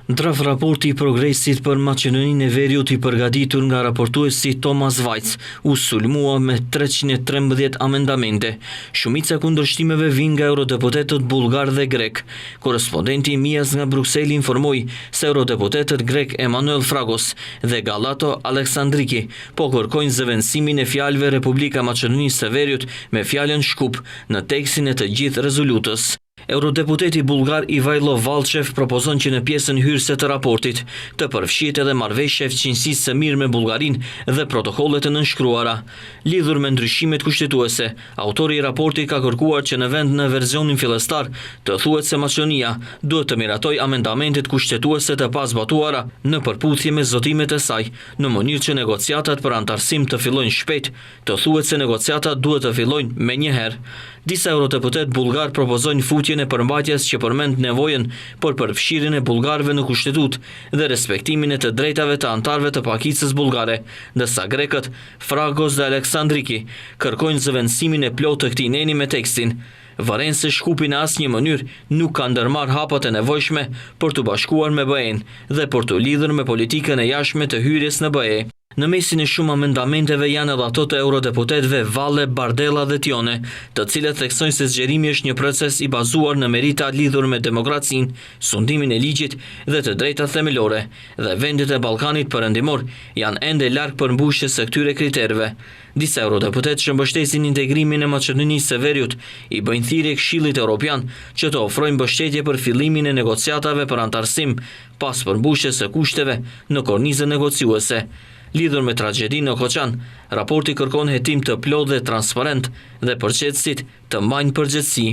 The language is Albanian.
Ndraf raporti I progresit për Maqedoninë e Veriut I përgatitur nga raportuesi Thomas Vajc, u sulmua me 313 amendamente. Shumica kundërshtimeve vijnë nga eurodeputetët bullgar dhe grek. Korrespondenti Mias nga Brukseli informoi se eurodeputetët grek Emanuel Fragos dhe Galato Aleksandriki po kërkojnë zëvendësimin e fjalëve Republika e Maqedonisë së Veriut me fjalën shkup në tekstin e të gjithë rezolutës. Eurodeputeti bullgar Ivajlo Valchev propozon që në pjesën hyrëse të raportit të përfshihet edhe marrëveshja e fqinjësisë së mirë me Bullgarinë dhe protokollet e nënshkruara. Lidhur me ndryshimet kushtetuese, autori I raportit ka kërkuar që në vend në versionin fillestar të thuhet se Maqedonia duhet të miratojë amendamentet kushtetuese të pazbatuara në përputhje me zotimet e saj, në mënyrë që negociatat për antarësim të fillojnë shpejt, të thuhet se negociatat duhet të fillojnë menjëherë. Disa eurodeputet bullgar propozojnë futjen e përmbajtjes që përmend nevojën për përfshirjen e bullgarëve në kushtetut dhe respektimin e të drejtave të antarëve të pakicës bullgare, ndërsa grekët Fragos dhe Aleksandriki kërkojnë zëvendësimin e plotë të këtij neni me tekstin. Varen se shkupi në asnjë mënyrë nuk ka ndërmarr hapat e nevojshme për të bashkuar me BE-n dhe për të lidhur me politikën e jashtme të hyrjes në BE. Në mesin e shumë amendamenteve janë edhe ato të eurodeputetëve Valle, Bardella dhe Tione, të cilët theksojnë se zgjerimi është një proces I bazuar në merita lidhur me demokracinë, sundimin e ligjit dhe të drejtat themelore, dhe vendet e Ballkanit Perëndimor janë ende larg përmbushjes së këtyre kriterëve. Disa eurodeputetë që mbështesin integrimin e Maqedonisë së Veriut I bëjnë thirrje Këshillit Evropian që të ofrojnë mbështetje për fillimin e negociatave për antarësim pas përmbushjes së kushteve në kornizën negociuese. Lidhur me tragjedinë në Koçan, raporti kërkon hetim të plotë dhe transparent dhe përgjegjësit të mbajnë përgjegjësi.